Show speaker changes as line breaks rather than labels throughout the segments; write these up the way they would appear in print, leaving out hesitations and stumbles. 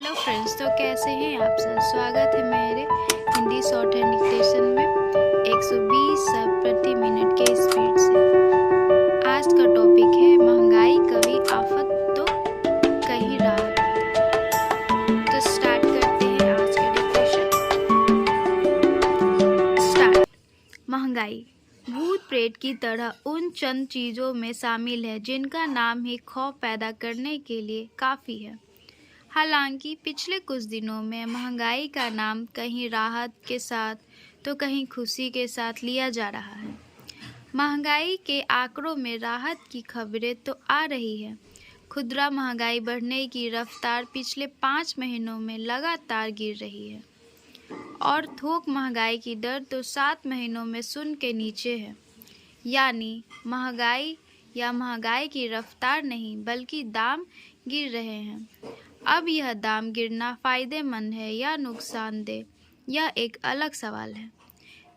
Hello friends, तो कैसे हैं आप सब। स्वागत है मेरे हिंदी शॉर्ट हैंड डिक्टेशन में 120 शब्द प्रति मिनट के स्पीड से। आज का टॉपिक है महंगाई कभी आफत तो कहीं राहत। तो स्टार्ट करते हैं आज का डिक्टेशन। स्टार्ट। महंगाई भूत प्रेत की तरह उन चंद चीज़ों में शामिल है जिनका नाम ही खौफ पैदा करने के लिए काफ़ी है। हालांकि पिछले कुछ दिनों में महंगाई का नाम कहीं राहत के साथ तो कहीं खुशी के साथ लिया जा रहा है। महंगाई के आंकड़ों में राहत की खबरें तो आ रही है। खुदरा महंगाई बढ़ने की रफ्तार पिछले 5 महीनों में लगातार गिर रही है और थोक महंगाई की दर तो 7 महीनों में शून्य के नीचे है। यानी महंगाई की रफ्तार नहीं बल्कि दाम गिर रहे हैं। अब यह दाम गिरना फ़ायदेमंद है या नुकसानदेह, यह एक अलग सवाल है।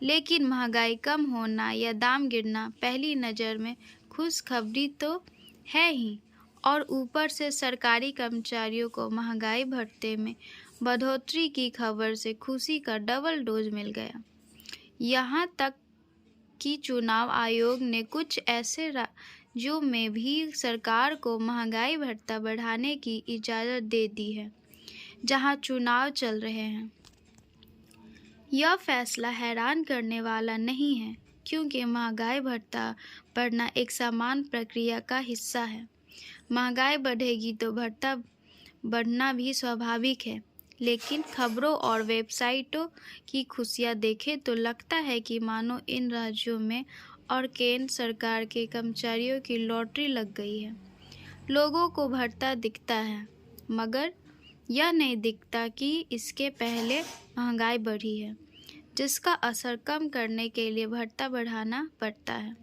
लेकिन महंगाई कम होना या दाम गिरना पहली नज़र में खुशखबरी तो है ही, और ऊपर से सरकारी कर्मचारियों को महंगाई भत्ते में बढ़ोतरी की खबर से खुशी का डबल डोज मिल गया। यहाँ तक कि चुनाव आयोग ने कुछ ऐसे राज्यों में भी सरकार को महंगाई भत्ता बढ़ाने की इजाज़त दे दी है जहां चुनाव चल रहे हैं। यह फैसला हैरान करने वाला नहीं है क्योंकि महंगाई भत्ता बढ़ना एक सामान्य प्रक्रिया का हिस्सा है। महंगाई बढ़ेगी तो भत्ता बढ़ना भी स्वाभाविक है। लेकिन खबरों और वेबसाइटों की खुशियां देखें तो लगता है कि मानो इन राज्यों में और केंद्र सरकार के कर्मचारियों की लॉटरी लग गई है। लोगों को भत्ता दिखता है मगर यह नहीं दिखता कि इसके पहले महंगाई बढ़ी है जिसका असर कम करने के लिए भत्ता बढ़ाना पड़ता है।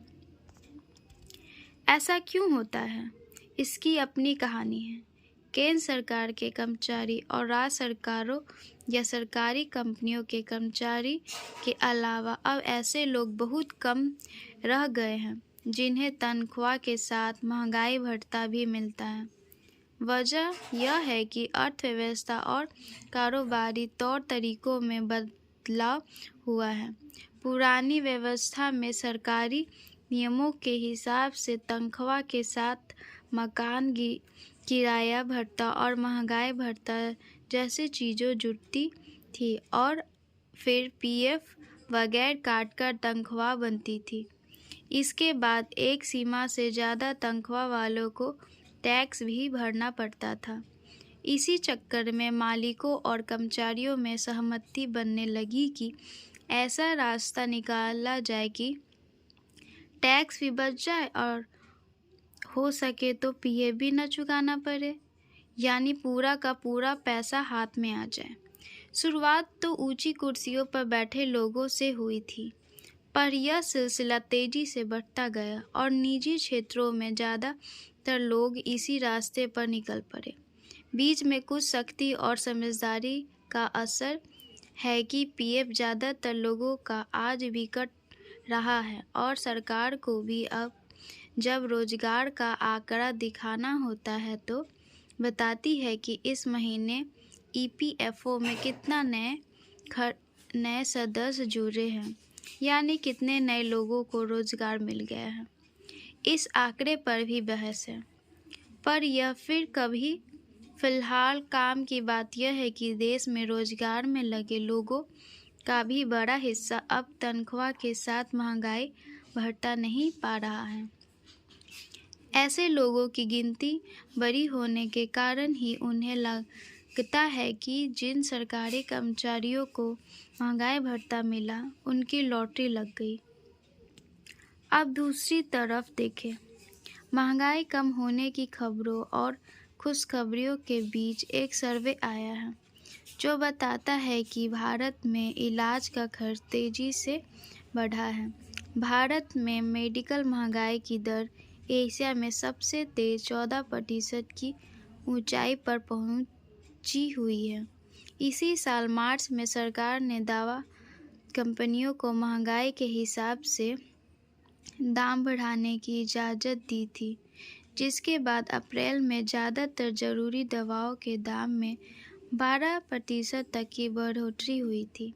ऐसा क्यों होता है? इसकी अपनी कहानी है। केंद्र सरकार के कर्मचारी और राज्य सरकारों या सरकारी कंपनियों के कर्मचारी के अलावा अब ऐसे लोग बहुत कम रह गए हैं जिन्हें तनख्वाह के साथ महंगाई भत्ता भी मिलता है। वजह यह है कि अर्थव्यवस्था और कारोबारी तौर तरीकों में बदलाव हुआ है। पुरानी व्यवस्था में सरकारी नियमों के हिसाब से तनख्वाह के साथ मकान किराया भत्ता और महंगाई भत्ता जैसी चीज़ें जुड़ती थी और फिर पीएफ वगैरह काटकर तनख्वाह बनती थी। इसके बाद एक सीमा से ज़्यादा तनख्वाह वालों को टैक्स भी भरना पड़ता था। इसी चक्कर में मालिकों और कर्मचारियों में सहमति बनने लगी कि ऐसा रास्ता निकाला जाए कि टैक्स भी बच जाए और हो सके तो पीएफ भी न चुकाना पड़े, यानी पूरा का पूरा पैसा हाथ में आ जाए। शुरुआत तो ऊंची कुर्सियों पर बैठे लोगों से हुई थी, पर यह सिलसिला तेजी से बढ़ता गया और निजी क्षेत्रों में ज़्यादातर लोग इसी रास्ते पर निकल पड़े। बीच में कुछ सख्ती और समझदारी का असर है कि पीएफ ज़्यादातर लोगों का आज भी कट रहा है और सरकार को भी अब जब रोजगार का आंकड़ा दिखाना होता है तो बताती है कि इस महीने ईपीएफओ में कितना नए सदस्य जुड़े हैं, यानी कितने नए लोगों को रोजगार मिल गया है। इस आंकड़े पर भी बहस है, पर यह फिर कभी फिलहाल काम की बात यह है कि देश में रोजगार में लगे लोगों का भी बड़ा हिस्सा अब तनख्वाह के साथ महंगाई भत्ता नहीं पा रहा है। ऐसे लोगों की गिनती बड़ी होने के कारण ही उन्हें लगता है कि जिन सरकारी कर्मचारियों को महंगाई भत्ता मिला उनकी लॉटरी लग गई। अब दूसरी तरफ देखें, महंगाई कम होने की खबरों और खुशखबरियों के बीच एक सर्वे आया है जो बताता है कि भारत में इलाज का खर्च तेजी से बढ़ा है। भारत में मेडिकल महंगाई की दर एशिया में सबसे तेज 14% की ऊंचाई पर पहुंची हुई है। इसी साल मार्च में सरकार ने दवा कंपनियों को महंगाई के हिसाब से दाम बढ़ाने की इजाज़त दी थी, जिसके बाद अप्रैल में ज़्यादातर ज़रूरी दवाओं के दाम में 12% तक की बढ़ोतरी हुई थी।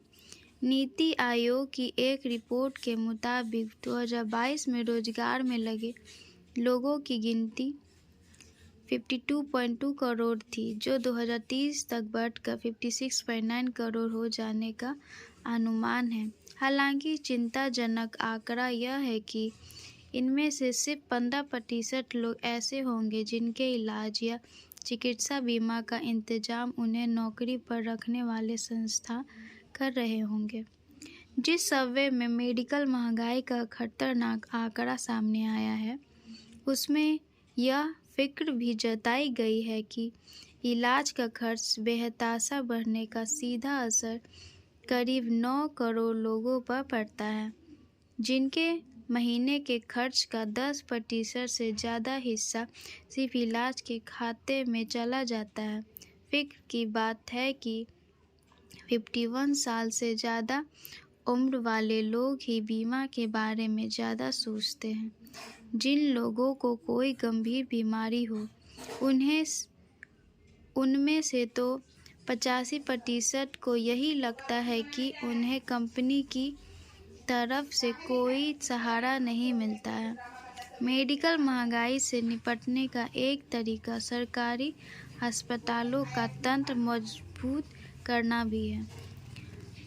नीति आयोग की एक रिपोर्ट के मुताबिक 2022 में रोजगार में लगे लोगों की गिनती 52.2 करोड़ थी, जो 2030 तक बढ़कर 56.9 करोड़ हो जाने का अनुमान है। हालांकि चिंताजनक आंकड़ा यह है कि इनमें से सिर्फ 15% लोग ऐसे होंगे जिनके इलाज या चिकित्सा बीमा का इंतजाम उन्हें नौकरी पर रखने वाले संस्था कर रहे होंगे। जिस सर्वे में मेडिकल महंगाई का खतरनाक आंकड़ा सामने आया है, उसमें यह फिक्र भी जताई गई है कि इलाज का खर्च बेहताशा बढ़ने का सीधा असर करीब 9 करोड़ लोगों पर पड़ता है, जिनके महीने के खर्च का 10% से ज़्यादा हिस्सा सिर्फ इलाज के खाते में चला जाता है। फिक्र की बात है कि 51 साल से ज़्यादा उम्र वाले लोग ही बीमा के बारे में ज़्यादा सोचते हैं। जिन लोगों को कोई गंभीर बीमारी हो, उनमें से तो 85% को यही लगता है कि उन्हें कंपनी की तरफ से कोई सहारा नहीं मिलता है। मेडिकल महंगाई से निपटने का एक तरीका सरकारी अस्पतालों का तंत्र मजबूत करना भी है।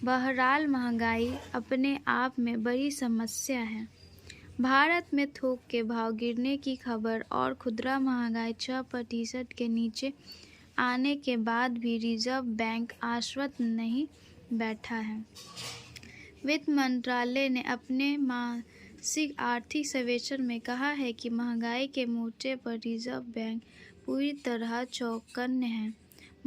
बहरहाल, महंगाई अपने आप में बड़ी समस्या है। भारत में थोक के भाव गिरने की खबर और खुदरा महंगाई 6% के नीचे आने के बाद भी रिजर्व बैंक आश्वस्त नहीं बैठा है। वित्त मंत्रालय ने अपने मासिक आर्थिक सर्वेक्षण में कहा है कि महंगाई के मोर्चे पर रिजर्व बैंक पूरी तरह चौकन्ने है।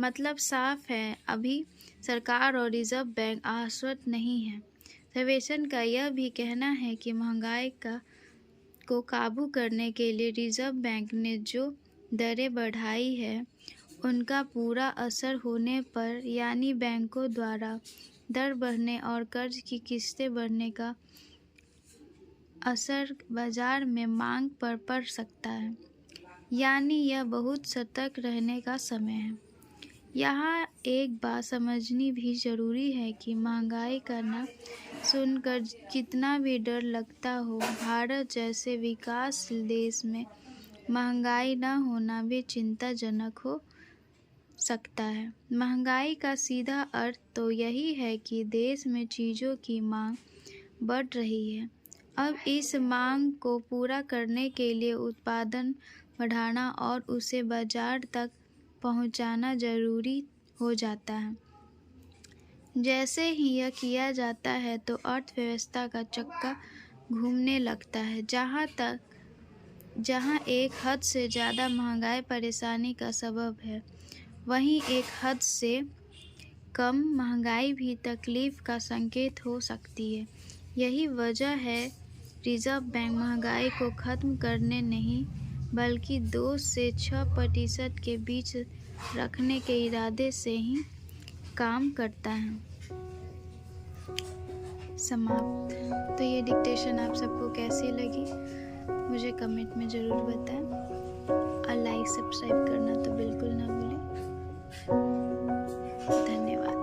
मतलब साफ है, अभी सरकार और रिजर्व बैंक आश्वस्त नहीं है। सर्वेक्षण का यह भी कहना है कि महंगाई को काबू करने के लिए रिजर्व बैंक ने जो दरें बढ़ाई है, उनका पूरा असर होने पर, यानी बैंकों द्वारा दर बढ़ने और कर्ज की किस्तें बढ़ने का असर बाजार में मांग पर पड़ सकता है। यानी यह बहुत सतर्क रहने का समय है। यहाँ एक बात समझनी भी जरूरी है कि महंगाई का नाम सुनकर कितना भी डर लगता हो, भारत जैसे विकासशील देश में महंगाई न होना भी चिंताजनक हो सकता है। महंगाई का सीधा अर्थ तो यही है कि देश में चीज़ों की मांग बढ़ रही है। अब इस मांग को पूरा करने के लिए उत्पादन बढ़ाना और उसे बाजार तक पहुंचाना जरूरी हो जाता है। जैसे ही यह किया जाता है तो अर्थव्यवस्था का चक्का घूमने लगता है। जहां एक हद से ज़्यादा महंगाई परेशानी का सबब है, वहीं एक हद से कम महंगाई भी तकलीफ का संकेत हो सकती है। यही वजह है रिजर्व बैंक महंगाई को ख़त्म करने नहीं, बल्कि 2 से 6% के बीच रखने के इरादे से ही काम करता है। समाप्त। तो ये डिक्टेशन आप सबको कैसी लगी, मुझे कमेंट में ज़रूर बताएं और लाइक सब्सक्राइब करना तो बिल्कुल ना भूलें। धन्यवाद।